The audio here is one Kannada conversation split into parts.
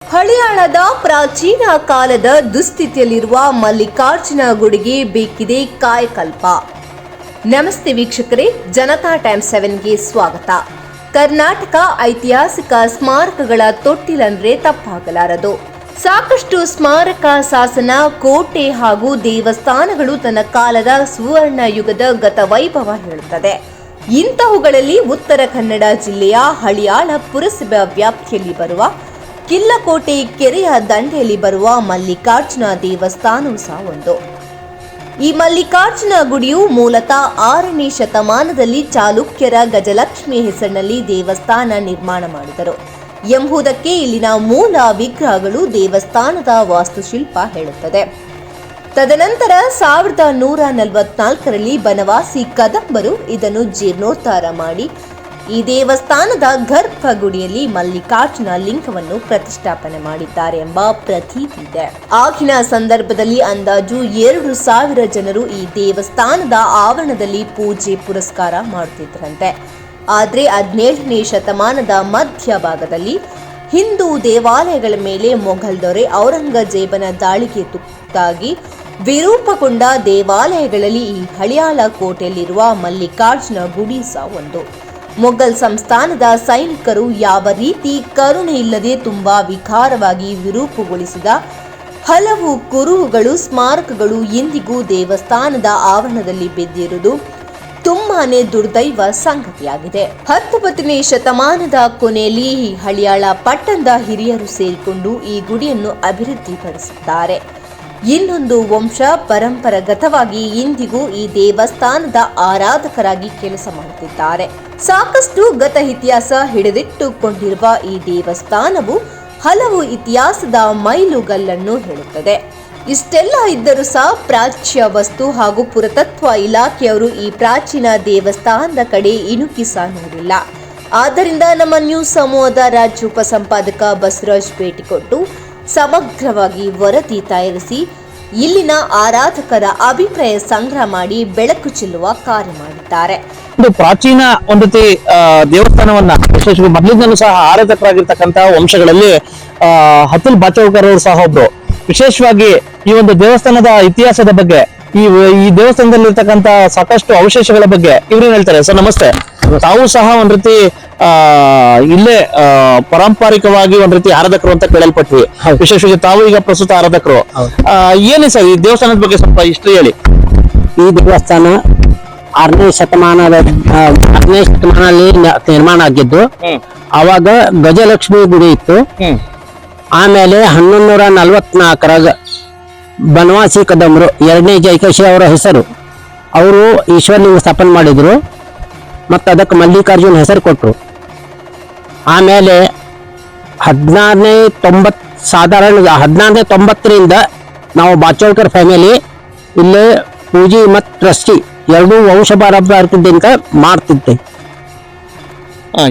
ಹಳಿಯಾಳದ ಪ್ರಾಚೀನ ಕಾಲದ ದುಸ್ಥಿತಿಯಲ್ಲಿರುವ ಮಲ್ಲಿಕಾರ್ಜುನ ಗುಡಿಗೆ ಬೇಕಿದೆ ಕಾಯಕಲ್ಪ. ನಮಸ್ತೆ ವೀಕ್ಷಕರೇ, ಜನತಾ ಟೈಮ್ಸ್ 7ಗೆ ಸ್ವಾಗತ. ಕರ್ನಾಟಕ ಐತಿಹಾಸಿಕ ಸ್ಮಾರಕಗಳ ತೊಟ್ಟಿಲಂದ್ರೆ ತಪ್ಪಾಗಲಾರದು. ಸಾಕಷ್ಟು ಸ್ಮಾರಕ, ಶಾಸನ, ಕೋಟೆ ಹಾಗೂ ದೇವಸ್ಥಾನಗಳು ತನ್ನ ಕಾಲದ ಸುವರ್ಣ ಯುಗದ ಗತವೈಭವ ಹೇಳುತ್ತದೆ. ಇಂತಹವುಗಳಲ್ಲಿ ಉತ್ತರ ಕನ್ನಡ ಜಿಲ್ಲೆಯ ಹಳಿಯಾಳ ಪುರಸಭೆ ವ್ಯಾಪ್ತಿಯಲ್ಲಿ ಬರುವ ಕಿಲ್ಲಕೋಟೆ ಕೆರೆಯ ದಂಡೆಯಲ್ಲಿ ಬರುವ ಮಲ್ಲಿಕಾರ್ಜುನ ದೇವಸ್ಥಾನವೂ ಸಹ ಒಂದು. ಈ ಮಲ್ಲಿಕಾರ್ಜುನ ಗುಡಿಯು ಮೂಲತಃ 6ನೇ ಶತಮಾನದಲ್ಲಿ ಚಾಲುಕ್ಯರ ಗಜಲಕ್ಷ್ಮಿ ಹೆಸರಿನಲ್ಲಿ ದೇವಸ್ಥಾನ ನಿರ್ಮಾಣ ಮಾಡಿದರು ಎಂಬುದಕ್ಕೆ ಇಲ್ಲಿನ ಮೂಲ ವಿಗ್ರಹಗಳು ದೇವಸ್ಥಾನದ ವಾಸ್ತುಶಿಲ್ಪ ಹೇಳುತ್ತದೆ. ತದನಂತರ 1144ರಲ್ಲಿ ಬನವಾಸಿ ಕದಂಬರು ಇದನ್ನು ಜೀರ್ಣೋದ್ಧಾರ ಮಾಡಿ ಈ ದೇವಸ್ಥಾನದ ಗರ್ಭಗುಡಿಯಲ್ಲಿ ಮಲ್ಲಿಕಾರ್ಜುನ ಲಿಂಗವನ್ನು ಪ್ರತಿಷ್ಠಾಪನೆ ಮಾಡಿದ್ದಾರೆ ಎಂಬ ಪ್ರತೀತಿ ಇದೆ. ಆಗಿನ ಸಂದರ್ಭದಲ್ಲಿ ಅಂದಾಜು 2000 ಜನರು ಈ ದೇವಸ್ಥಾನದ ಆವರಣದಲ್ಲಿ ಪೂಜೆ ಪುರಸ್ಕಾರ ಮಾಡುತ್ತಿದ್ದರಂತೆ. ಆದರೆ 17ನೇ ಶತಮಾನದ ಮಧ್ಯಭಾಗದಲ್ಲಿ ಹಿಂದೂ ದೇವಾಲಯಗಳ ಮೇಲೆ ಮೊಘಲ್ ದೊರೆ ಔರಂಗಜೇಬನ ದಾಳಿಗೆ ತುತ್ತಾಗಿ ವಿರೂಪಗೊಂಡ ದೇವಾಲಯಗಳಲ್ಲಿ ಈ ಹಳಿಯಾಳ ಕೋಟೆಯಲ್ಲಿರುವ ಮಲ್ಲಿಕಾರ್ಜುನ ಗುಡಿ ಸಹ ಒಂದು. ಮೊಘಲ್ ಸಂಸ್ಥಾನದ ಸೈನಿಕರು ಯಾವ ರೀತಿ ಕರುಣೆ ಇಲ್ಲದೆ ತುಂಬಾ ವಿಕಾರವಾಗಿ ವಿರೂಪಗೊಳಿಸಿದ ಹಲವು ಕುರುಹುಗಳು, ಸ್ಮಾರಕಗಳು ಇಂದಿಗೂ ದೇವಸ್ಥಾನದ ಆವರಣದಲ್ಲಿ ಬಿದ್ದಿರುವುದು ತುಂಬಾನೇ ದುರ್ದೈವ ಸಂಗತಿಯಾಗಿದೆ. 19ನೇ ಶತಮಾನದ ಕೊನೆಯಲ್ಲಿ ಈ ಹಳಿಯಾಳ ಪಟ್ಟಣದ ಹಿರಿಯರು ಸೇರಿಕೊಂಡು ಈ ಗುಡಿಯನ್ನು ಅಭಿವೃದ್ಧಿಪಡಿಸಿದ್ದಾರೆ. ಇನ್ನೊಂದು ವಂಶ ಪರಂಪರಾಗತವಾಗಿ ಇಂದಿಗೂ ಈ ದೇವಸ್ಥಾನದ ಆರಾಧಕರಾಗಿ ಕೆಲಸ ಮಾಡುತ್ತಿದ್ದಾರೆ. ಸಾಕಷ್ಟು ಗತ ಇತಿಹಾಸ ಹಿಡಿದಿಟ್ಟುಕೊಂಡಿರುವ ಈ ದೇವಸ್ಥಾನವು ಹಲವು ಇತಿಹಾಸದ ಮೈಲುಗಲ್ಲನ್ನು ಹೇಳುತ್ತದೆ. ಇಷ್ಟೆಲ್ಲ ಇದ್ದರೂ ಸಹ ಪ್ರಾಚ್ಯ ವಸ್ತು ಹಾಗೂ ಪುರಾತತ್ವ ಇಲಾಖೆಯವರು ಈ ಪ್ರಾಚೀನ ದೇವಸ್ಥಾನದ ಕಡೆ ಇಣುಕಿ ಸಹ ನೋಡಿಲ್ಲ. ಆದ್ದರಿಂದ ನಮ್ಮ ನ್ಯೂಸ್ ಸಮೂಹದ ರಾಜ್ಯ ಉಪಸಂಪಾದಕ ಬಸವರಾಜ್ ಭೇಟಿ ಕೊಟ್ಟು ಸಮಗ್ರವಾಗಿ ವರದಿ ತಯಾರಿಸಿ ಇಲ್ಲಿನ ಆರಾಧಕರ ಅಭಿಪ್ರಾಯ ಸಂಗ್ರಹ ಮಾಡಿ ಬೆಳಕು ಚೆಲ್ಲುವ ಕಾರ್ಯ ಮಾಡಿದ್ದಾರೆ. ಒಂದು ಪ್ರಾಚೀನ ಒಂದು ದೇವಸ್ಥಾನವನ್ನ ವಿಶೇಷವಾಗಿ ಮೊದಲಿಂದಲೂ ಸಹ ಆರಾಧಕರಾಗಿರ್ತಕ್ಕಂತಹ ವಂಶಗಳಲ್ಲಿ ಅತುಲ್ ಬಾಚೌಕರ್ ಅವರು ಸಹ ಒಬ್ರು. ವಿಶೇಷವಾಗಿ ಈ ಒಂದು ದೇವಸ್ಥಾನದ ಇತಿಹಾಸದ ಬಗ್ಗೆ, ಈ ದೇವಸ್ಥಾನದಲ್ಲಿರ್ತಕ್ಕಂಥ ಸಾಕಷ್ಟು ಅವಶೇಷಗಳ ಬಗ್ಗೆ ಇವ್ರೇನ್ ಹೇಳ್ತಾರೆ. ಸರ್ ನಮಸ್ತೆ. ತಾವು ಸಹ ಒಂದ್ ರೀತಿ ಇಲ್ಲೇ ಪಾರಂಪರಿಕವಾಗಿ ಒಂದ್ ರೀತಿ ಆರಾಧಕರು ಅಂತ ಕೇಳಲ್ಪಟ್ವಿ. ವಿಶೇಷವಾಗಿ ತಾವು ಈಗ ಪ್ರಸ್ತುತ ಆರಾಧಕರು. ಏನೇ ಸರ್ ಈ ದೇವಸ್ಥಾನದ ಬಗ್ಗೆ ಸ್ವಲ್ಪ ಹಿಸ್ಟ್ರಿ ಹೇಳಿ. ಈ ದೇವಸ್ಥಾನ 6ನೇ ಶತಮಾನದಲ್ಲಿ ನಿರ್ಮಾಣ ಆಗಿದ್ದು. ಅವಾಗ ಗಜಲಕ್ಷ್ಮಿ ಗುಡಿ ಇತ್ತು. ಆಮೇಲೆ 1144 ಬನವಾಸಿ ಕದಂಬರು 2ನೇ ಜೈಕೇಶಿ ಅವರ ಹೆಸರು, ಅವರು ಈಶ್ವರಲಿಂಗ ಸ್ಥಾಪನೆ ಮಾಡಿದ್ರು ಮತ್ತು ಅದಕ್ಕೆ ಮಲ್ಲಿಕಾರ್ಜುನ್ ಹೆಸರು ಕೊಟ್ಟರು. ಆಮೇಲೆ 1690ರಿಂದ ನಾವು ಬಾಚೌಕರ್ ಫ್ಯಾಮಿಲಿ ಇಲ್ಲೇ ಪೂಜೆ ಮತ್ತು ಟ್ರಸ್ಟಿ ಎರಡೂ ವಂಶ ಪಾರಂಪರ್ಯದಿಂದ ಮಾಡ್ತಿದ್ದೆ.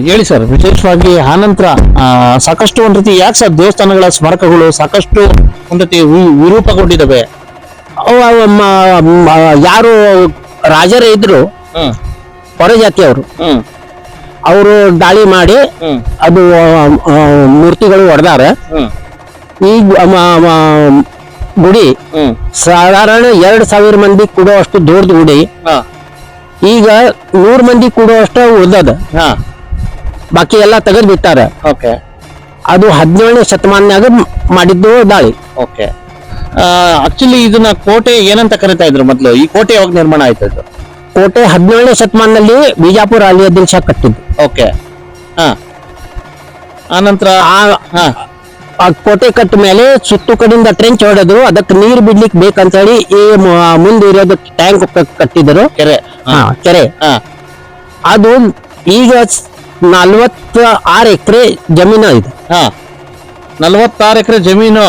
ಹೇಳಿ ಸರ್. ವಿಶೇಷವಾಗಿ ಆನಂತರ ಸಾಕಷ್ಟು ಒಂದ್ ರೀತಿ ಯಾಕೆ ಸರ್ ದೇವಸ್ಥಾನಗಳ ಸ್ಮಾರಕಗಳು ಸಾಕಷ್ಟು ಒಂದ್ ರೀತಿ ವಿರೂಪಗೊಂಡಿದ್ದಾವೆ? ಯಾರು ರಾಜರೇ ಇದ್ರು ಹೊರ ಜಾತಿಯವರು, ಅವರು ದಾಳಿ ಮಾಡಿ ಅದು ಮೂರ್ತಿಗಳು ಹೊಡೆದಾರೆ. ಈ ಗುಡಿ ಸಾಧಾರಣ 2000 ಮಂದಿ ಕೂಡುವಷ್ಟು ದೊಡ್ಡ ಗುಡಿ. ಈಗ 100 ಮಂದಿ ಕೂಡುವಷ್ಟು ಉಳ್ದದ. ಬಾಕಿ ಎಲ್ಲ ತೆಗೆದು ಬಿಟ್ಟಾರ. ಅದು 17ನೇ ಶತಮಾನದಾಗ ಮಾಡಿದ್ದು ದಾಳಿ. ಆಕ್ಚುಲಿ ಇದನ್ನ ಕೋಟೆ ಏನಂತ ಕರಿತಾ ಇದ್ರು ಮೊದ್ಲು? ಈ ಕೋಟೆ ಯಾವಾಗ ನಿರ್ಮಾಣ ಆಯ್ತು? ಕೋಟೆ 17ನೇ ಶತಮಾನದಲ್ಲಿ ಬಿಜಾಪುರ ಅಲಿ ಅದಿಲ್ ಶಾ ಕಟ್ಟಿದ್ದು. ಆನಂತರ ಆ ಕೋಟೆ ಕಟ್ಟ ಮೇಲೆ ಸುತ್ತು ಕಡೆಯಿಂದ ಟ್ರೆಂಚ್ ಹೊಡೆದ್ರು. ಅದಕ್ಕೆ ನೀರು ಬಿಡ್ಲಿಕ್ಕೆ ಬೇಕಂತ ಹೇಳಿ ಈ ಮುಂದೆ ಇರೋದಕ್ಕೆ ಟ್ಯಾಂಕ್ ಕಟ್ಟಿದ್ರು, ಕೆರೆ. ಅದು ಈಗ 46 ಎಕರೆ ಜಮೀನು ಇದೆ. 46 ಎಕರೆ ಜಮೀನು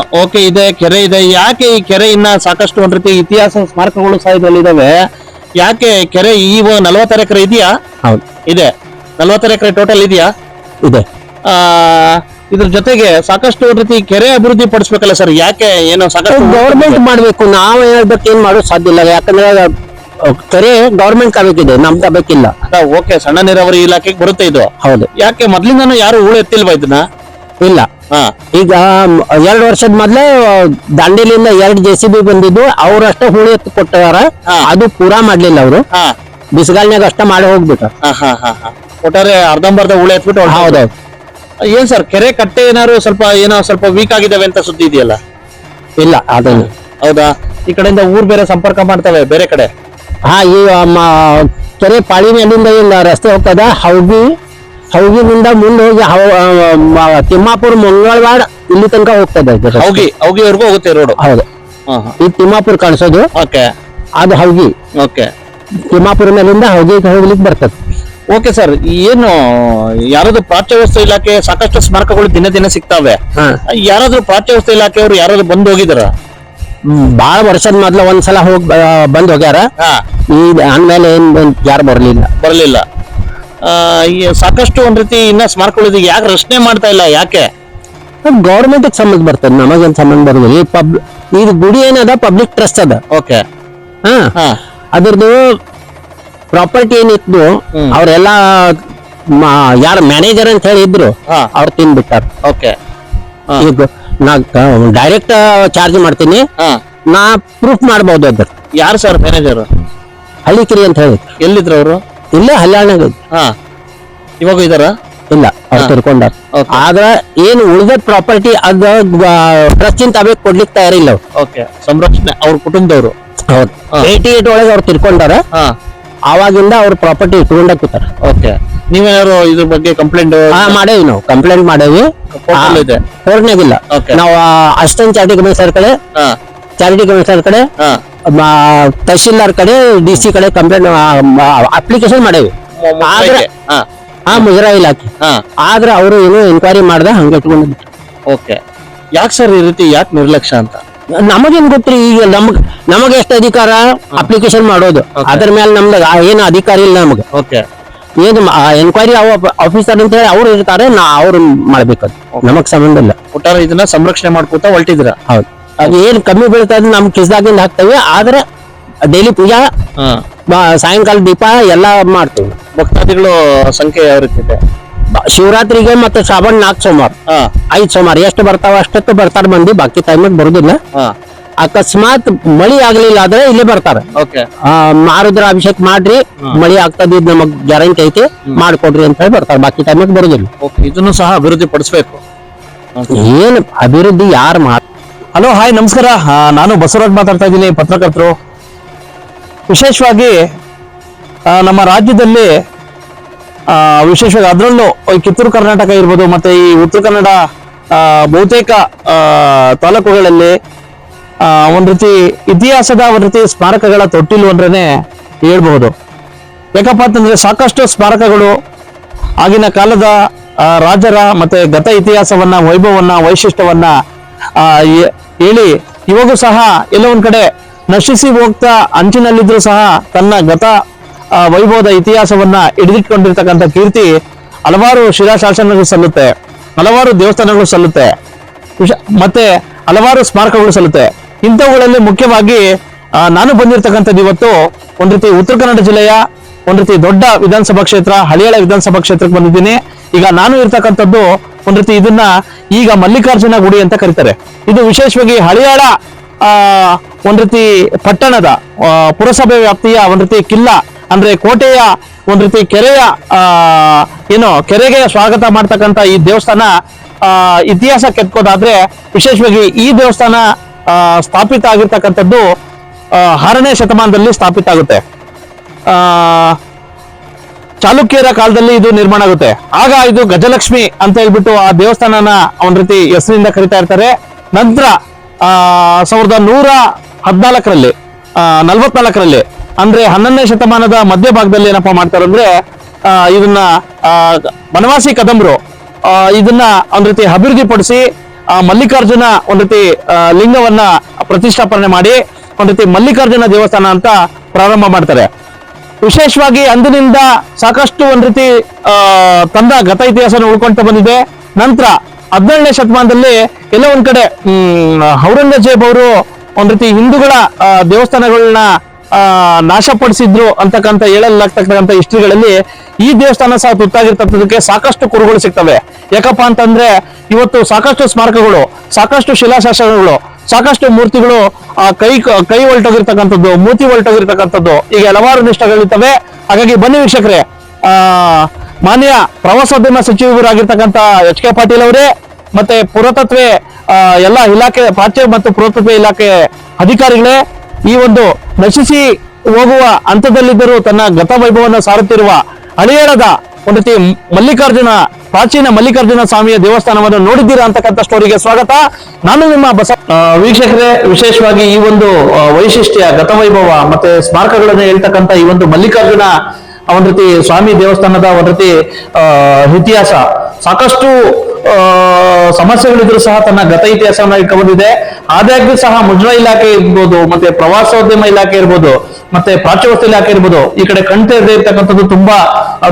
ಇದೆ, ಕೆರೆ ಇದೆ. ಯಾಕೆ ಈ ಕೆರೆ ಇನ್ನ ಸಾಕಷ್ಟು ಒಂದ್ ರೀತಿ ಇತಿಹಾಸ ಸ್ಮಾರಕಗಳು ಸಹ ಇದರಲ್ಲಿ ಇದಾವೆ. ಯಾಕೆ ಕೆರೆ ಈ 46 ಎಕರೆ ಇದೆಯಾ? ಹೌದು ಇದೆ. 46 ಎಕರೆ ಟೋಟಲ್ ಇದೆಯಾ? ಇದೆ. ಇದ್ರ ಜೊತೆಗೆ ಸಾಕಷ್ಟು ಒಂದ್ ರೀತಿ ಕೆರೆ ಅಭಿವೃದ್ಧಿ ಪಡಿಸ್ಬೇಕಲ್ಲ ಸರ್? ಯಾಕೆ ಏನೋ ಸಾಕಷ್ಟು ಗೌರ್ಮೆಂಟ್ ಮಾಡ್ಬೇಕು. ನಾವು ಹೇಳ್ಬೇಕು ಏನ್ ಮಾಡೋದು ಸಾಧ್ಯ ಇಲ್ಲ. ಯಾಕಂದ್ರೆ ಕೆರೆ ಗವರ್ಮೆಂಟ್ ಆಗಬೇಕಿದೆ, ನಮ್ದು ಆಗಬೇಕಿಲ್ಲ. ಓಕೆ, ಸಣ್ಣ ನೀರಾವರಿ ಇಲಾಖೆಗೆ ಬರುತ್ತೆ ಇದು. ಹೌದು. ಯಾಕೆ ಮೊದ್ಲಿಂದಾನು ಯಾರು ಹೂಳು ಎತ್ತಿಲ್ವಾ ಇದನ್ನ? ಇಲ್ಲ. ಹಾ ಈಗ 2 ವರ್ಷದ ಮೊದ್ಲೇ ದಾಂಡೇಲಿಯಿಂದ 2 JCB ಬಂದಿದ್ದು ಅವ್ರಷ್ಟ ಹೂಳಿ ಎತ್ತು ಕೊಟ್ಟಾರ. ಹಾ. ಅದು ಪೂರಾ ಮಾಡ್ಲಿಲ್ಲ ಅವರು, ಹಾ ಬಿಸಿಗಾಲ್ನಾಗ ಅಷ್ಟ ಮಾಡಿ ಹೋಗ್ಬಿಟ್ಟ. ಒಟ್ಟಾರೆ ಅರ್ಧಂಬರ್ಧ ಉಳೆ ಎತ್ಬಿಟ್ಟು ಹೌದೌದು. ಏನ್ ಸರ್ ಕೆರೆ ಕಟ್ಟೆ ಏನಾದ್ರು ಸ್ವಲ್ಪ ವೀಕ್ ಆಗಿದಾವೆ ಅಂತ ಸುದ್ದಿ ಇದೆಯಲ್ಲ? ಇಲ್ಲ ಅದನ್ನು. ಹೌದಾ? ಈ ಕಡೆಯಿಂದ ಊರ್ ಬೇರೆ ಸಂಪರ್ಕ ಮಾಡ್ತವೆ ಬೇರೆ ಕಡೆ. ಹಾ, ಈ ಕೆರೆ ಪಾಳಿ ಮೇಲಿಂದ ಏನ್ ರಸ್ತೆ ಹೋಗ್ತದ, ಹೌಗಿನಿಂದ ಮುಂದೆ ಹೋಗಿ ತಿಮ್ಮಾಪುರ ಮಂಗಳವಾಡ ಇಲ್ಲಿ ತನಕ ಹೋಗ್ತದೆ. ಹೌಗಿವರೆಗೂ ಹೋಗುತ್ತೆ ರೋಡ್. ಹೌದು, ಈ ತಿಮ್ಮಾಪುರ ಕಾಣಿಸೋದು ಓಕೆ. ಅದು ಹೌಗಿ. ಓಕೆ, ತಿಮ್ಮಾಪುರ ಮೇಲಿಂದ ಹೋಗ್ಲಿಕ್ಕೆ ಬರ್ತದೆ. ಓಕೆ ಸರ್, ಏನು ಯಾರಾದ್ರೂ ಪ್ರಾಚ್ಯವಸ್ತು ಇಲಾಖೆ ಸಾಕಷ್ಟು ಸ್ಮಾರಕಗಳು ದಿನ ಸಿಗ್ತಾವೆ. ಯಾರಾದ್ರೂ ಪ್ರಾಚ್ಯವಸ್ತು ಇಲಾಖೆಯವರು ಯಾರಾದ್ರೂ ಬಂದು ಹೋಗಿದಾರ? ಬಾಳ ವರ್ಷದ ಮೊದ್ಲ ಒಂದ್ಸಲ ಹೋಗಿ ಬಂದ್ ಹೋಗ್ಯಾರ. ಈಗ ಆದ್ಮೇಲೆ ಯಾರು ಬರ್ಲಿಲ್ಲ. ಸಾಕಷ್ಟು ಒಂದ್ ರೀತಿ ಇನ್ನ ಸ್ಮಾರಕಗಳು ಯಾಕೆ ರಚನೆ ಮಾಡ್ತಾ ಇಲ್ಲ, ಯಾಕೆ? ಗೌರ್ಮೆಂಟ್ ಸಂಬಂಧ ಬರ್ತದೆ, ನಮಗೇನ್ ಸಂಬಂಧ ಬರೋದಿಲ್ಲ. ಇದು ಗುಡಿ ಏನದ ಪಬ್ಲಿಕ್ ಟ್ರಸ್ಟ್ ಅದ. ಓಕೆ. ಅದ್ರದ್ದು ಪ್ರಾಪರ್ಟಿ ಏನಿತ್ತು ಅವ್ರೆಲ್ಲಾ ಯಾರ ಮ್ಯಾನೇಜರ್ ಅಂತ ಹೇಳಿ ಇದ್ರು, ಅವ್ರು ತಿನ್ಬಿಟ್ಟಾರ. ಓಕೆ. ಈಗ ನಾ ಡೈರೆಕ್ಟ್ ಚಾರ್ಜ್ ಮಾಡ್ತೀನಿ, ನಾ ಪ್ರೂಫ್ ಮಾಡಬಹುದು. ಅದ್ರ ಯಾರು ಸರ್ ಮ್ಯಾನೇಜರ್? ಹಳ್ಳಿಕಿರಿ ಅಂತ ಹೇಳಿ. ಎಲ್ಲಿದ್ರು ಅವರು? ಇಲ್ಲೇ ಹಲ್ಯಾಳ್ನಾಗ. ಇವಾಗ ಇದಾರ? ಇಲ್ಲ, ಅವ್ರು ತಿರ್ಕೊಂಡಾರ. ಆದ್ರ ಏನು ಉಳಿದ ಪ್ರಾಪರ್ಟಿ ಅದ ಟ್ರಸ್ಟ್ ಇಂತ ಅವೇ ಕೊಡ್ಲಿಕ್ಕೆ ತಯಾರಿಲ್ಲ. ಓಕೆ, ಸಂರಕ್ಷಣೆ ಅವ್ರ ಕುಟುಂಬದವರು. ಹೌದು, 88 ಒಳಗೆ ಅವ್ರು ತಿರ್ಕೊಂಡಾರ. ಆವಾಗಿಂದ ಅವ್ರ ಪ್ರಾಪರ್ಟಿ ಇಟ್ಕೊಂಡ ಕೂತಾರ. ಓಕೆ, ನೀವೇನಾದ್ರು ಇದ್ರ ಬಗ್ಗೆ ಕಂಪ್ಲೇಂಟ್? ಮಾಡೇವಿ, ನಾವು ಕಂಪ್ಲೇಂಟ್ ಮಾಡೇವಿ. ಕೋರ್ಟ್ನಾಗಿಲ್ಲ, ನಾವು ಅಸಿಸ್ಟೆಂಟ್ ಚಾರಿಟಿ ಕಮಿಷನರ್ ಕಡೆ, ತಹಶೀಲ್ದಾರ್ ಕಡೆ, DC ಕಡೆ ಕಂಪ್ಲೇಂಟ್ ಅಪ್ಲಿಕೇಶನ್ ಮಾಡೇವಿ. ಆದ್ರೆ ಮುಜರಾಯಿ ಇಲಾಖೆ ಆದ್ರೆ ಅವರು ಏನು ಎನ್ಕ್ವೈರಿ ಮಾಡ್ದ ಹಂಗೆ ಇಟ್ಕೊಂಡಿದ್ರು. ಓಕೆ, ಯಾಕೆ ಸರ್ ಈ ರೀತಿ, ಯಾಕೆ ನಿರ್ಲಕ್ಷ್ಯ ಅಂತ? ನಮಗೇನ್ ಗೊತ್ತ್ರಿ? ಈಗ ನಮಗೆ ಎಷ್ಟು ಅಧಿಕಾರ ಅಪ್ಲಿಕೇಶನ್ ಮಾಡೋದು, ಅದ್ರ ಮೇಲೆ ನಮ್ದು ಏನು ಅಧಿಕಾರ ಇಲ್ಲ ನಮ್ಗೆ. ಓಕೆ, ಏನು ಎನ್ಕ್ವೈರಿ ಆಫೀಸರ್ ಅಂತ ಹೇಳಿ ಅವ್ರು ಇರ್ತಾರೆ, ಅವ್ರು ಮಾಡ್ಬೇಕದು, ನಮಗ್ ಸಂಬಂಧ ಇಲ್ಲ. ಒಟ್ಟಾರೆ ಇದನ್ನ ಸಂರಕ್ಷಣೆ ಮಾಡ್ಕೊತಾ ಹೊರಟಿದ್ರ? ಹೌದು, ಅದು ಏನ್ ಕಮ್ಮಿ ಬೀಳ್ತಾ ಇದ್ರೆ ನಮ್ ಕಿಸ್ದಾಗಿಂದ ಹಾಕ್ತೇವೆ. ಆದ್ರೆ ಡೈಲಿ ಪೂಜಾ, ಸಾಯಂಕಾಲ ದೀಪ ಎಲ್ಲಾ ಮಾಡ್ತೇವೆ. ಭಕ್ತಾದಿಗಳು ಸಂಖ್ಯೆ ಯಾವ ರೀತಿ ಇದೆ? ಶಿವರಾತ್ರಿಗೆ ಮತ್ತೆ ಶ್ರಾವಣ 4 ಸೋಮವಾರ, 5 ಸೋಮವಾರ ಎಷ್ಟು ಬರ್ತಾವ ಅಷ್ಟಕ್ಕೆ ಬರ್ತಾರ ಮಂದಿ, ಬಾಕಿ ಟೈಮಿಗೆ ಬರುದಿಲ್ಲ. ಅಕಸ್ಮಾತ್ ಮಳಿ ಆಗ್ಲಿಲ್ಲ ಆದ್ರೆ ಇಲ್ಲಿ ಬರ್ತಾರ. ಮಾರುದ್ರ ಅಭಿಷೇಕ ಮಾಡ್ರಿ, ಮಳಿ ಆಗ್ತದ, ಇದು ನಮಗ್ ಗ್ಯಾರಂಟಿ ಐತಿ, ಮಾಡ್ಕೊಡ್ರಿ ಅಂತ ಹೇಳಿ ಬರ್ತಾರ, ಬಾಕಿ ಟೈಮಿಗೆ ಬರುದಿಲ್ಲ. ಇದನ್ನು ಸಹ ಅಭಿವೃದ್ಧಿ ಪಡಿಸ್ಬೇಕು. ಏನ್ ಅಭಿವೃದ್ಧಿ ಯಾರು ಹಲೋ, ಹಾಯ್, ನಮಸ್ಕಾರ. ನಾನು ಬಸವರಾಜ್ ಮಾತಾಡ್ತಾ ಇದ್ದೀನಿ, ಪತ್ರಕರ್ತರು. ವಿಶೇಷವಾಗಿ ನಮ್ಮ ರಾಜ್ಯದಲ್ಲಿ ವಿಶೇಷವಾಗಿ ಅದರಲ್ಲೂ ಕಿತ್ತೂರು ಕರ್ನಾಟಕ ಇರ್ಬೋದು, ಮತ್ತೆ ಈ ಉತ್ತರ ಕನ್ನಡ ಬಹುತೇಕ ತಾಲೂಕುಗಳಲ್ಲಿ ಒಂದ್ ರೀತಿ ಇತಿಹಾಸದ ಒಂದ್ ರೀತಿ ಸ್ಮಾರಕಗಳ ತೊಟ್ಟಿಲು ಅಂದ್ರೇನೆ ಹೇಳ್ಬಹುದು. ಯಾಕಪ್ಪ ಅಂತಂದ್ರೆ ಸಾಕಷ್ಟು ಸ್ಮಾರಕಗಳು ಆಗಿನ ಕಾಲದ ರಾಜರ ಮತ್ತೆ ಗತ ಇತಿಹಾಸವನ್ನ, ವೈಭವವನ್ನ, ವೈಶಿಷ್ಟ್ಯವನ್ನ ಹೇಳಿ ಇವಾಗೂ ಸಹ ಎಲ್ಲ ಒಂದ್ ಕಡೆ ನಶಿಸಿ ಹೋಗ್ತಾ ಅಂಚಿನಲ್ಲಿದ್ರು ಸಹ ತನ್ನ ಗತ ವೈಭವದ ಇತಿಹಾಸವನ್ನ ಹಿಡಿದಿಟ್ಕೊಂಡಿರ್ತಕ್ಕಂಥ ಕೀರ್ತಿ ಹಲವಾರು ಶಿಲಾಶಾಸನಗಳು ಸಲ್ಲುತ್ತೆ, ಹಲವಾರು ದೇವಸ್ಥಾನಗಳು ಸಲ್ಲುತ್ತೆ, ಮತ್ತೆ ಹಲವಾರು ಸ್ಮಾರಕಗಳು ಸಲ್ಲುತ್ತೆ. ಇಂಥವುಗಳಲ್ಲಿ ಮುಖ್ಯವಾಗಿ ನಾನು ಬಂದಿರತಕ್ಕಂಥದ್ದು ಇವತ್ತು ಒಂದ್ ರೀತಿ ಉತ್ತರ ಕನ್ನಡ ಜಿಲ್ಲೆಯ ಒಂದ್ ರೀತಿ ದೊಡ್ಡ ವಿಧಾನಸಭಾ ಕ್ಷೇತ್ರ, ಹಳಿಯಾಳ ವಿಧಾನಸಭಾ ಕ್ಷೇತ್ರಕ್ಕೆ ಬಂದಿದ್ದೀನಿ. ಈಗ ನಾನು ಇರ್ತಕ್ಕಂಥದ್ದು ಒಂದ್ ರೀತಿ ಇದನ್ನ ಈಗ ಮಲ್ಲಿಕಾರ್ಜುನ ಗುಡಿ ಅಂತ ಕರೀತಾರೆ. ಇದು ವಿಶೇಷವಾಗಿ ಹಳಿಯಾಳ ಒಂದ್ ರೀತಿ ಪಟ್ಟಣದ ಪುರಸಭೆ ವ್ಯಾಪ್ತಿಯ ಒಂದ್ ರೀತಿ ಕಿಲ್ಲ ಅಂದ್ರೆ ಕೋಟೆಯ ಒಂದ್ ರೀತಿ ಕೆರೆಯ ಕೆರೆಗೆ ಸ್ವಾಗತ ಮಾಡ್ತಕ್ಕಂಥ ಈ ದೇವಸ್ಥಾನ ಇತಿಹಾಸ ಕೆತ್ಕೋದಾದ್ರೆ ವಿಶೇಷವಾಗಿ ಈ ದೇವಸ್ಥಾನ ಸ್ಥಾಪಿತ ಆಗಿರ್ತಕ್ಕಂಥದ್ದು 6ನೇ ಶತಮಾನದಲ್ಲಿ ಸ್ಥಾಪಿತ ಆಗುತ್ತೆ. ಚಾಲುಕ್ಯರ ಕಾಲದಲ್ಲಿ ಇದು ನಿರ್ಮಾಣ ಆಗುತ್ತೆ. ಆಗ ಇದು ಗಜಲಕ್ಷ್ಮಿ ಅಂತ ಹೇಳ್ಬಿಟ್ಟು ಆ ದೇವಸ್ಥಾನನ ಒಂದ್ ರೀತಿ ಹೆಸರಿನಿಂದ ಕರಿತಾ ಇರ್ತಾರೆ. ನಂತರ 1114ರಲ್ಲಿ 44ರಲ್ಲಿ ಅಂದ್ರೆ 11ನೇ ಶತಮಾನದ ಮಧ್ಯಭಾಗದಲ್ಲಿ ಏನಪ್ಪಾ ಮಾಡ್ತಾರೆ ಅಂದ್ರೆ ಇದನ್ನ ಬನವಾಸಿ ಕದಂಬರು ಇದನ್ನ ಒಂದ್ ರೀತಿ ಅಭಿವೃದ್ಧಿ ಪಡಿಸಿ ಮಲ್ಲಿಕಾರ್ಜುನ ಒಂದ್ ರೀತಿ ಲಿಂಗವನ್ನ ಪ್ರತಿಷ್ಠಾಪನೆ ಮಾಡಿ ಒಂದ್ ರೀತಿ ಮಲ್ಲಿಕಾರ್ಜುನ ದೇವಸ್ಥಾನ ಅಂತ ಪ್ರಾರಂಭ ಮಾಡ್ತಾರೆ. ವಿಶೇಷವಾಗಿ ಅಂದಿನಿಂದ ಸಾಕಷ್ಟು ಒಂದ್ ರೀತಿ ತಂದ ಗತ ಇತಿಹಾಸನ ಉಳ್ಕೊಂತ ಬಂದಿದೆ. ನಂತರ 17ನೇ ಶತಮಾನದಲ್ಲಿ ಎಲ್ಲ ಒಂದ್ ಕಡೆ ಔರಂಗಜೇಬ್ ಅವರು ಒಂದ್ ರೀತಿ ಹಿಂದೂಗಳ ದೇವಸ್ಥಾನಗಳನ್ನ ನಾಶಪಡಿಸಿದ್ರು ಅಂತಕ್ಕಂಥ ಹೇಳಲಾಗ್ತಕ್ಕಂಥ ಹಿಸ್ಟ್ರಿಗಳಲ್ಲಿ ಈ ದೇವಸ್ಥಾನ ಸಹ ತುತ್ತಾಗಿರ್ತಕ್ಕಂಥದಕ್ಕೆ ಸಾಕಷ್ಟು ಕುರುಗಳು ಸಿಗ್ತವೆ. ಯಾಕಪ್ಪ ಅಂತಂದ್ರೆ ಇವತ್ತು ಸಾಕಷ್ಟು ಸ್ಮಾರಕಗಳು, ಸಾಕಷ್ಟು ಶಿಲಾಶಾಸನಗಳು, ಸಾಕಷ್ಟು ಮೂರ್ತಿಗಳು ಕೈ ಹೊಲ್ಟೋಗಿರ್ತಕ್ಕಂಥದ್ದು, ಮೂರ್ತಿ ಹೊಲ್ಟೋಗಿರ್ತಕ್ಕಂಥದ್ದು, ಈಗ ಹಲವಾರು ನಿಷ್ಠಗಳಿರ್ತವೆ. ಹಾಗಾಗಿ ಬನ್ನಿ ವೀಕ್ಷಕರೇ, ಮಾನ್ಯ ಪ್ರವಾಸೋದ್ಯಮ ಸಚಿವರಾಗಿರ್ತಕ್ಕಂಥ ಎಚ್ ಕೆ ಪಾಟೀಲ್ ಅವರೇ ಮತ್ತೆ ಪುರಾತತ್ವ ಎಲ್ಲ ಇಲಾಖೆ, ಪ್ರಾಚ್ಯ ಮತ್ತು ಪುರಾತತ್ವ ಇಲಾಖೆ ಅಧಿಕಾರಿಗಳೇ, ಈ ಒಂದು ನಶಿಸಿ ಹೋಗುವ ಹಂತದಲ್ಲಿದ್ದರೂ ತನ್ನ ಗತವೈಭವವನ್ನು ಸಾರುತ್ತಿರುವ ಹಳಿಯಾಳದ ಒಂದು ರೀತಿ ಮಲ್ಲಿಕಾರ್ಜುನ, ಪ್ರಾಚೀನ ಮಲ್ಲಿಕಾರ್ಜುನ ಸ್ವಾಮಿಯ ದೇವಸ್ಥಾನವನ್ನು ನೋಡಿದ್ದೀರಾ ಅಂತಕ್ಕಂಥ ಸ್ಟೋರಿಗೆ ಸ್ವಾಗತ. ನಾನು ನಿಮ್ಮ ವೀಕ್ಷಕರೇ, ವಿಶೇಷವಾಗಿ ಈ ಒಂದು ವೈಶಿಷ್ಟ್ಯ, ಗತವೈಭವ ಮತ್ತೆ ಸ್ಮಾರಕಗಳನ್ನು ಹೇಳ್ತಕ್ಕಂಥ ಈ ಒಂದು ಮಲ್ಲಿಕಾರ್ಜುನ ಒಂದು ರೀತಿ ಸ್ವಾಮಿ ದೇವಸ್ಥಾನದ ಒಂದು ರೀತಿ ಇತಿಹಾಸ, ಸಾಕಷ್ಟು ಸಮಸ್ಯೆಗಳಿದ್ರು ಸಹ ತನ್ನ ಗತ ಇತಿಹಾಸವನ್ನು ಇಟ್ಕೊಂಡಿದೆ. ಆದಾಗ್ಯೂ ಸಹ ಮುಜರಾ ಇಲಾಖೆ ಇರ್ಬೋದು, ಮತ್ತೆ ಪ್ರವಾಸೋದ್ಯಮ ಇಲಾಖೆ ಇರ್ಬೋದು, ಮತ್ತೆ ಪ್ರಾಚ್ಯವಸ್ತು ಇಲಾಖೆ ಇರ್ಬೋದು, ಈ ಕಡೆ ಕಣ್ತೆರೆದೇ ಇರ್ತಕ್ಕಂಥದ್ದು ತುಂಬಾ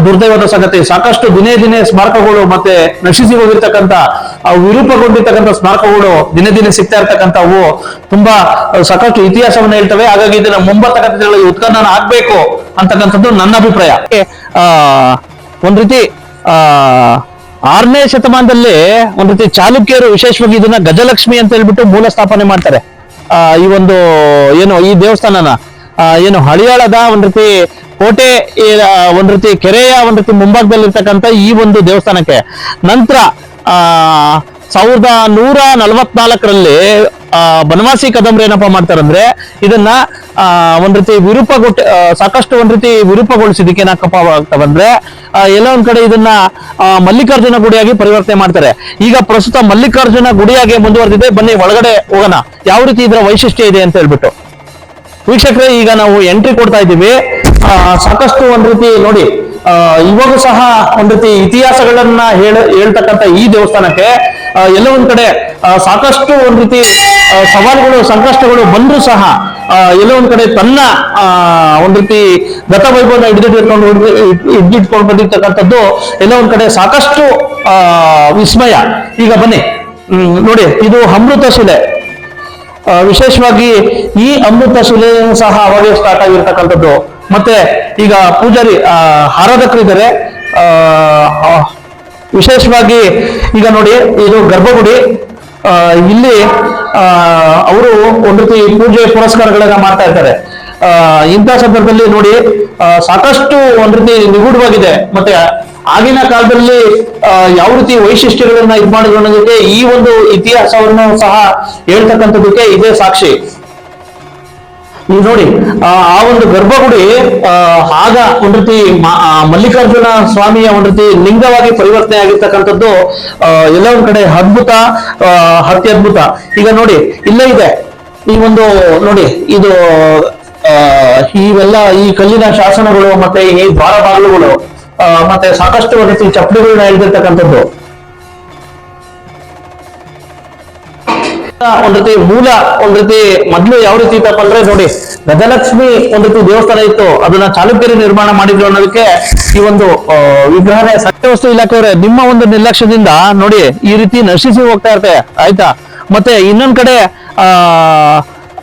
ದುರ್ದೈವದ ಸಂಗತಿ. ಸಾಕಷ್ಟು ದಿನೇ ದಿನೇ ಸ್ಮಾರಕಗಳು ಮತ್ತೆ ನಶಿಸಿ ಹೋಗಿರ್ತಕ್ಕಂಥ, ವಿರೂಪಗೊಂಡಿರ್ತಕ್ಕಂಥ ಸ್ಮಾರಕಗಳು ದಿನೇ ದಿನೇ ಸಿಗ್ತಾ ಇರ್ತಕ್ಕಂಥವು ತುಂಬಾ ಸಾಕಷ್ಟು ಇತಿಹಾಸವನ್ನ ಹೇಳ್ತವೆ. ಹಾಗಾಗಿ ಇದನ್ನ ಮುಂಬರ್ತಕ್ಕಂಥ ದಿನಗಳಲ್ಲಿ ಉತ್ಖನನ ಆಗ್ಬೇಕು ಅಂತಕ್ಕಂಥದ್ದು ನನ್ನ ಅಭಿಪ್ರಾಯ. ಒಂದ್ ರೀತಿ 6ನೇ ಶತಮಾನದಲ್ಲಿ ಒಂದ್ ರೀತಿ ಚಾಲುಕ್ಯರು ವಿಶೇಷವಾಗಿ ಇದನ್ನ ಗಜಲಕ್ಷ್ಮಿ ಅಂತ ಹೇಳ್ಬಿಟ್ಟು ಮೂಲ ಸ್ಥಾಪನೆ ಮಾಡ್ತಾರೆ. ಈ ಒಂದು ಏನು ಈ ದೇವಸ್ಥಾನನ ಏನು ಹಳಿಯಾಳದ ಒಂದ್ ರೀತಿ ಕೋಟೆ, ಒಂದ್ ರೀತಿ ಕೆರೆಯ ಒಂದ್ ರೀತಿ ಮುಂಭಾಗದಲ್ಲಿರ್ತಕ್ಕಂಥ ಈ ಒಂದು ದೇವಸ್ಥಾನಕ್ಕೆ ನಂತರ 1144ರಲ್ಲಿ ಬನವಾಸಿ ಕದಂಬರು ಏನಪ್ಪಾ ಮಾಡ್ತಾರಂದ್ರೆ ಇದನ್ನ ಒಂದ್ ರೀತಿ ಸಾಕಷ್ಟು ಒಂದ್ ರೀತಿ ವಿರೂಪಗೊಳಿಸಿದಕ್ಕೆ ಏನಾಕಪ್ಪ ಆಗ್ತಾವಂದ್ರೆ ಎಲ್ಲ ಒಂದ್ ಕಡೆ ಇದನ್ನ ಮಲ್ಲಿಕಾರ್ಜುನ ಗುಡಿಯಾಗಿ ಪರಿವರ್ತನೆ ಮಾಡ್ತಾರೆ. ಈಗ ಪ್ರಸ್ತುತ ಮಲ್ಲಿಕಾರ್ಜುನ ಗುಡಿಯಾಗಿ ಮುಂದುವರೆದಿದೆ. ಬನ್ನಿ ಒಳಗಡೆ ಹೋಗೋಣ, ಯಾವ ರೀತಿ ಇದರ ವೈಶಿಷ್ಟ್ಯ ಇದೆ ಅಂತ ಹೇಳ್ಬಿಟ್ಟು. ವೀಕ್ಷಕರೇ, ಈಗ ನಾವು ಎಂಟ್ರಿ ಕೊಡ್ತಾ ಇದ್ದೀವಿ. ಸಾಕಷ್ಟು ಒಂದ್ ರೀತಿ ನೋಡಿ, ಇವಾಗೂ ಸಹ ಒಂದ್ ರೀತಿ ಇತಿಹಾಸಗಳನ್ನ ಹೇಳ್ತಕ್ಕಂಥ ಈ ದೇವಸ್ಥಾನಕ್ಕೆ ಎಲ್ಲ ಒಂದ್ ಕಡೆ ಸಾಕಷ್ಟು ಒಂದ್ ರೀತಿ ಸವಾಲುಗಳು, ಸಂಕಷ್ಟಗಳು ಬಂದ್ರು ಸಹ ಎಲ್ಲ ಒಂದ್ ಕಡೆ ತನ್ನ ಒಂದ್ ರೀತಿ ಗತ ವೈಭವನ ಹಿಡಿದಿಟ್ಕೊಂಡು ಬಂದಿರ್ತಕ್ಕಂಥದ್ದು ಎಲ್ಲ ಒಂದ್ ಕಡೆ ಸಾಕಷ್ಟು ವಿಸ್ಮಯ. ಈಗ ಬನ್ನಿ ನೋಡಿ, ಇದು ಅಮೃತ ಶಿಲೆ. ವಿಶೇಷವಾಗಿ ಈ ಅಮೃತ ಶಿಲೆ ಸಹ ಅವಾಗೇ ಸ್ಟಾರ್ಟ್ ಆಗಿರ್ತಕ್ಕಂಥದ್ದು. ಮತ್ತೆ ಈಗ ಪೂಜಾರಿ ಆರಾಧಕರಿದ್ದಾರೆ. ವಿಶೇಷವಾಗಿ ಈಗ ನೋಡಿ, ಇದು ಗರ್ಭಗುಡಿ. ಇಲ್ಲಿ ಅವರು ಒಂದ್ ರೀತಿ ಪೂಜೆ ಪುರಸ್ಕಾರಗಳನ್ನ ಮಾಡ್ತಾ ಇರ್ತಾರೆ. ಇಂಥ ಸಂದರ್ಭದಲ್ಲಿ ನೋಡಿ, ಸಾಕಷ್ಟು ಒಂದ್ ರೀತಿ ನಿಗೂಢವಾಗಿದೆ. ಮತ್ತೆ ಆಗಿನ ಕಾಲದಲ್ಲಿ ಯಾವ ರೀತಿ ವೈಶಿಷ್ಟ್ಯಗಳನ್ನ ಇದು ಮಾಡಿದ್ರು ಅನ್ನೋದಕ್ಕೆ ಈ ಒಂದು ಇತಿಹಾಸವನ್ನು ಸಹ ಹೇಳ್ತಕ್ಕಂಥದಕ್ಕೆ ಇದೇ ಸಾಕ್ಷಿ. ಈಗ ನೋಡಿ, ಆ ಒಂದು ಗರ್ಭಗುಡಿ ಆಗ ಒಂದ್ ರೀತಿ ಮಲ್ಲಿಕಾರ್ಜುನ ಸ್ವಾಮಿಯ ಒಂದ್ ರೀತಿ ಲಿಂಗವಾಗಿ ಪರಿವರ್ತನೆ ಆಗಿರ್ತಕ್ಕಂಥದ್ದು ಎಲ್ಲ ಒಂದ್ ಕಡೆ ಅದ್ಭುತ, ಅತ್ಯದ್ಭುತ. ಈಗ ನೋಡಿ, ಇಲ್ಲೇ ಇದೆ ಈ ಒಂದು ನೋಡಿ, ಇದು ಇವೆಲ್ಲ ಈ ಕಲ್ಲಿನ ಶಾಸನಗಳು, ಮತ್ತೆ ಈ ದ್ವಾರ ಬಾಗಿಲುಗಳು, ಮತ್ತೆ ಸಾಕಷ್ಟು ಒಂದ್ ರೀತಿ ಚಪ್ಪಡಿಗಳನ್ನ ಎಳೆದಿರ್ತಕ್ಕಂಥದ್ದು. ಒಂದ್ ರೀತಿ ಮೂಲ ಒಂದ್ ರೀತಿ ಮೊದ್ಲು ಯಾವ ರೀತಿ ಇತ್ತಪ್ಪ ಅಂದ್ರೆ ನೋಡಿ, ಗಜಲಕ್ಷ್ಮಿ ಒಂದ್ ರೀತಿ ದೇವಸ್ಥಾನ ಇತ್ತು, ಅದನ್ನ ಚಾಲುಕ್ಯರು ನಿರ್ಮಾಣ ಮಾಡಿದ್ರು ಅನ್ನೋದಕ್ಕೆ ಈ ಒಂದು ವಿಗ್ರಹನೇ. ಸತ್ಯವಸ್ತು ಇಲಾಖೆಯವರೇ, ನಿಮ್ಮ ಒಂದು ನಿರ್ಲಕ್ಷ್ಯದಿಂದ ನೋಡಿ ಈ ರೀತಿ ನಶಿಸಿ ಹೋಗ್ತಾ ಇರುತ್ತೆ, ಆಯ್ತಾ. ಮತ್ತೆ ಇನ್ನೊಂದ್ ಕಡೆ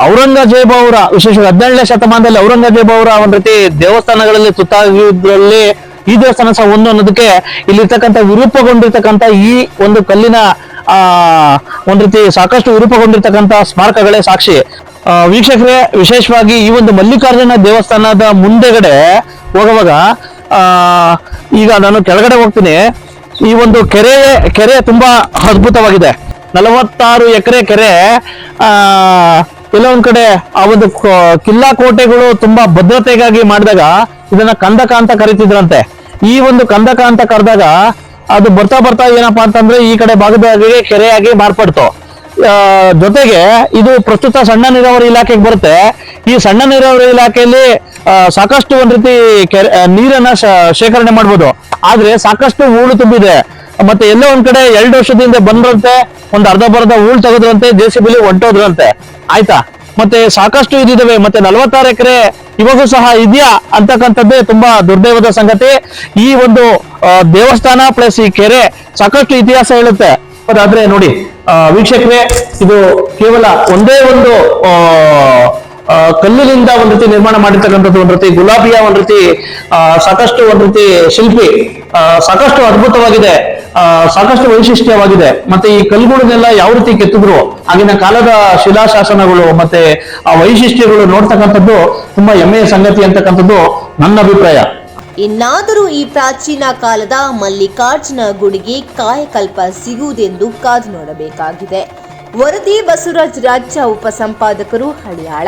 ಔರಂಗಜೇಬ ಅವರ, ವಿಶೇಷವಾಗಿ 17ನೇ ಶತಮಾನದಲ್ಲಿ ಔರಂಗಜೇಬ ಅವರ ಒಂದ್ ರೀತಿ ದೇವಸ್ಥಾನಗಳಲ್ಲಿ ತುತ್ತಾಗಿದ್ರಲ್ಲಿ ಈ ದೇವಸ್ಥಾನ ಸಹ ಒಂದು ಅನ್ನೋದಕ್ಕೆ ಇಲ್ಲಿರ್ತಕ್ಕಂಥ ವಿರೂಪಗೊಂಡಿರ್ತಕ್ಕಂಥ ಈ ಒಂದು ಕಲ್ಲಿನ ಒಂದ್ ರೀತಿ ಸಾಕಷ್ಟು ವಿರೂಪಗೊಂಡಿರ್ತಕ್ಕಂಥ ಸ್ಮಾರಕಗಳೇ ಸಾಕ್ಷಿ. ವೀಕ್ಷಕರೇ, ವಿಶೇಷವಾಗಿ ಈ ಒಂದು ಮಲ್ಲಿಕಾರ್ಜುನ ದೇವಸ್ಥಾನದ ಮುಂದೆಗಡೆ ಹೋಗುವಾಗ ಈಗ ನಾನು ಕೆಳಗಡೆ ಹೋಗ್ತೀನಿ. ಈ ಒಂದು ಕೆರೆ ತುಂಬಾ ಅದ್ಭುತವಾಗಿದೆ. 46 ಎಕರೆ ಕೆರೆ. ಎಲ್ಲ ಒಂದ್ ಕಡೆ ಆ ಒಂದು ಕಿಲ್ಲಾ ಕೋಟೆಗಳು ತುಂಬಾ ಭದ್ರತೆಗಾಗಿ ಮಾಡಿದಾಗ ಇದನ್ನ ಕಂದಕ ಅಂತ ಕರಿತಿದ್ರಂತೆ. ಈ ಒಂದು ಕಂದಕ ಅಂತ ಕರೆದಾಗ ಅದು ಬರ್ತಾ ಏನಪ್ಪಾ ಅಂತಂದ್ರೆ ಈ ಕಡೆ ಭಾಗದಾಗಿ ಕೆರೆಯಾಗಿ ಮಾರ್ಪಡ್ತು. ಜೊತೆಗೆ ಇದು ಪ್ರಸ್ತುತ ಸಣ್ಣ ನೀರಾವರಿ ಇಲಾಖೆಗೆ ಬರುತ್ತೆ. ಈ ಸಣ್ಣ ನೀರಾವರಿ ಇಲಾಖೆಯಲ್ಲಿ ಸಾಕಷ್ಟು ಒಂದ್ ರೀತಿ ನೀರನ್ನ ಶೇಖರಣೆ ಮಾಡ್ಬೋದು. ಆದ್ರೆ ಸಾಕಷ್ಟು ಹೂಳು ತುಂಬಿದೆ. ಮತ್ತೆ ಎಲ್ಲೋ ಒಂದ್ ಕಡೆ 2 ವರ್ಷದಿಂದ ಬಂದ್ರಂತೆ, ಒಂದ್ ಅರ್ಧ ಹೂಳು ತೆಗೆದ್ರಂತೆ, JCB ಹೊಂಟೋದ್ರಂತೆ, ಆಯ್ತಾ. ಮತ್ತೆ ಸಾಕಷ್ಟು ಇದಿದಾವೆ. ಮತ್ತೆ 46 ಎಕರೆ ಇವಾಗೂ ಸಹ ಇದೆಯಾ ಅಂತಕ್ಕಂಥದ್ದೇ ತುಂಬಾ ದುರ್ದೈವದ ಸಂಗತಿ. ಈ ಒಂದು ದೇವಸ್ಥಾನ ಪ್ಲಸ್ ಈ ಕೆರೆ ಸಾಕಷ್ಟು ಇತಿಹಾಸ ಹೇಳುತ್ತೆ. ಅದಾದ್ರೆ ನೋಡಿ ವೀಕ್ಷಕರೇ, ಇದು ಕೇವಲ ಒಂದೇ ಒಂದು ಕಲ್ಲಿನಿಂದ ಒಂದ್ ರೀತಿ ನಿರ್ಮಾಣ ಮಾಡಿರ್ತಕ್ಕಂಥದ್ದು, ಒಂದ್ ರೀತಿ ಗುಲಾಬಿಯ ಒಂದ್ ರೀತಿ ಸಾಕಷ್ಟು ಒಂದ್ ರೀತಿ ಶಿಲ್ಪಿ ಸಾಕಷ್ಟು ಅದ್ಭುತವಾಗಿದೆ, ಸಾಕಷ್ಟು ವೈಶಿಷ್ಟ್ಯವಾಗಿದೆ. ಮತ್ತೆ ಈ ಕಲ್ಲುಗಳನ್ನೆಲ್ಲ ಯಾವ ರೀತಿ ಕೆತ್ತಿದ್ರು, ಆಗಿನ ಕಾಲದ ಶಿಲಾಶಾಸನಗಳು ಮತ್ತೆ ಆ ವೈಶಿಷ್ಟ್ಯಗಳು ನೋಡ್ತಕ್ಕಂಥದ್ದು ತುಂಬಾ ಹೆಮ್ಮೆಯ ಸಂಗತಿ ಅಂತಕ್ಕಂಥದ್ದು ನನ್ನ ಅಭಿಪ್ರಾಯ. ಇನ್ನಾದರೂ ಈ ಪ್ರಾಚೀನ ಕಾಲದ ಮಲ್ಲಿಕಾರ್ಜುನ ಗುಡಿಗೆ ಕಾಯಕಲ್ಪ ಸಿಗುವುದೆಂದು ಕಾದು ನೋಡಬೇಕಾಗಿದೆ. ವರದಿ ಬಸವರಾಜ್ ರಾಜ್ಯ ಉಪಸಂಪಾದಕರು, ಹಳಿಯಾಳ.